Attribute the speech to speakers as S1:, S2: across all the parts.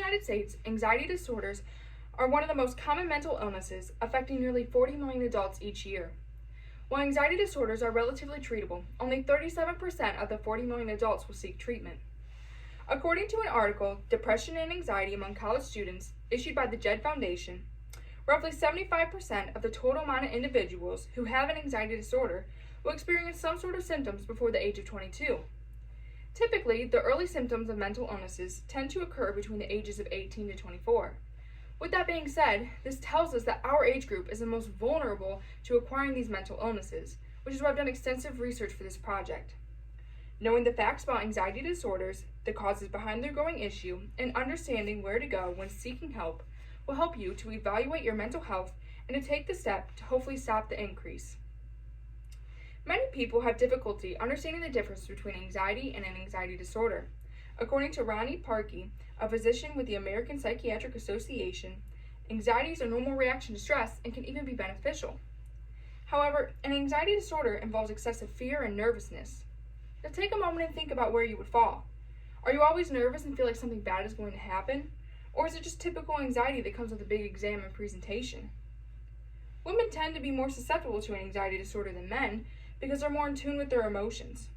S1: United States, anxiety disorders are one of the most common mental illnesses, affecting nearly 40 million adults each year. While anxiety disorders are relatively treatable, only 37% of the 40 million adults will seek treatment. According to an article, Depression and Anxiety Among College Students, issued by the Jed Foundation, roughly 75% of the total amount of individuals who have an anxiety disorder will experience some sort of symptoms before the age of 22. Typically, the early symptoms of mental illnesses tend to occur between the ages of 18 to 24. With that being said, this tells us that our age group is the most vulnerable to acquiring these mental illnesses, which is why I've done extensive research for this project. Knowing the facts about anxiety disorders, the causes behind their growing issue, and understanding where to go when seeking help will help you to evaluate your mental health and to take the step to hopefully stop the increase. Many people have difficulty understanding the difference between anxiety and an anxiety disorder. According to Ronnie Parkey, a physician with the American Psychiatric Association, anxiety is a normal reaction to stress and can even be beneficial. However, an anxiety disorder involves excessive fear and nervousness. Now take a moment and think about where you would fall. Are you always nervous and feel like something bad is going to happen? Or is it just typical anxiety that comes with a big exam and presentation? Women tend to be more susceptible to an anxiety disorder than men because they're more in tune with their emotions.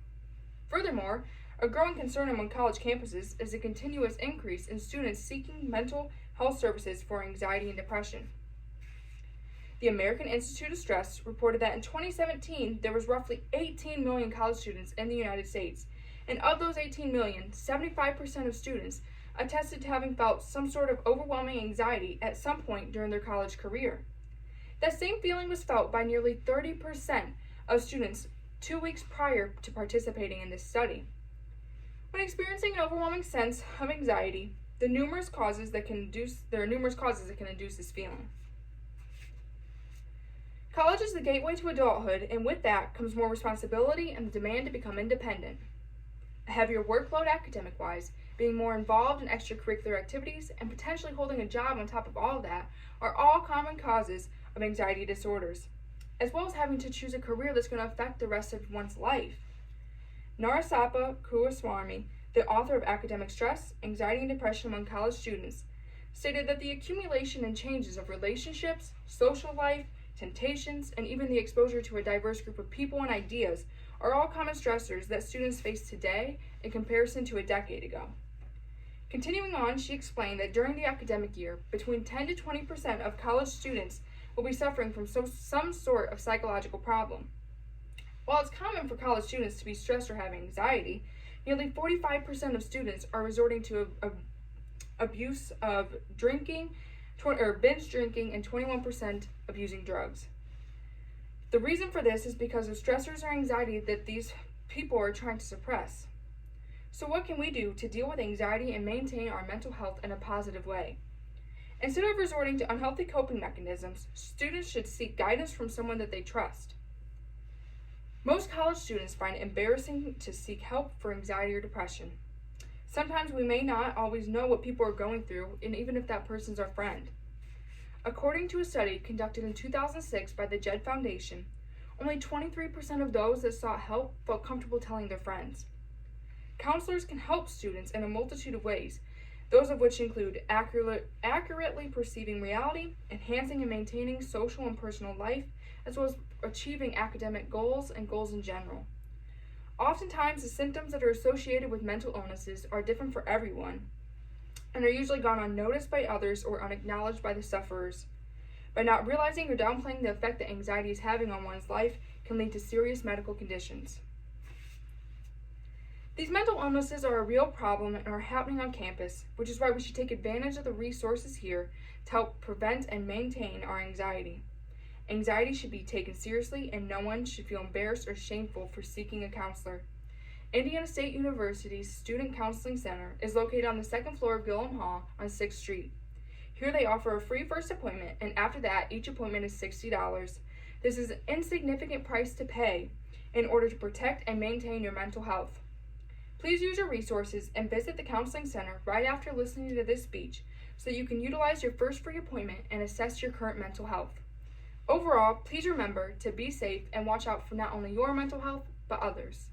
S1: Furthermore, a growing concern among college campuses is a continuous increase in students seeking mental health services for anxiety and depression. The American Institute of Stress reported that in 2017, there was roughly 18 million college students in the United States, and of those 18 million, 75% of students attested to having felt some sort of overwhelming anxiety at some point during their college career. That same feeling was felt by nearly 30% of students 2 weeks prior to participating in this study. When experiencing an overwhelming sense of anxiety, there are numerous causes that can induce this feeling. College is the gateway to adulthood, and with that comes more responsibility and the demand to become independent. A heavier workload academic-wise, being more involved in extracurricular activities, and potentially holding a job on top of all of that are all common causes of anxiety disorders, as well as having to choose a career that's going to affect the rest of one's life. Narasapa Kuaswamy, the author of Academic Stress, Anxiety and Depression Among College Students, stated that the accumulation and changes of relationships, social life, temptations, and even the exposure to a diverse group of people and ideas are all common stressors that students face today in comparison to a decade ago. Continuing on, she explained that during the academic year, between 10 to 20% of college students will be suffering from some sort of psychological problem. While it's common for college students to be stressed or have anxiety, nearly 45% of students are resorting to abuse of drinking, binge drinking, and 21% of using drugs. The reason for this is because of stressors or anxiety that these people are trying to suppress. So what can we do to deal with anxiety and maintain our mental health in a positive way? Instead of resorting to unhealthy coping mechanisms, students should seek guidance from someone that they trust. Most college students find it embarrassing to seek help for anxiety or depression. Sometimes we may not always know what people are going through, and even if that person's our friend. According to a study conducted in 2006 by the Jed Foundation, only 23% of those that sought help felt comfortable telling their friends. Counselors can help students in a multitude of ways, those of which include accurately perceiving reality, enhancing and maintaining social and personal life, as well as achieving academic goals and goals in general. Oftentimes, the symptoms that are associated with mental illnesses are different for everyone and are usually gone unnoticed by others or unacknowledged by the sufferers. By not realizing or downplaying the effect that anxiety is having on one's life can lead to serious medical conditions. These mental illnesses are a real problem and are happening on campus, which is why we should take advantage of the resources here to help prevent and maintain our anxiety. Anxiety should be taken seriously, and no one should feel embarrassed or shameful for seeking a counselor. Indiana State University's Student Counseling Center is located on the second floor of Gillham Hall on 6th Street. Here they offer a free first appointment, and after that, each appointment is $60. This is an insignificant price to pay in order to protect and maintain your mental health. Please use your resources and visit the Counseling Center right after listening to this speech so that you can utilize your first free appointment and assess your current mental health. Overall, please remember to be safe and watch out for not only your mental health, but others.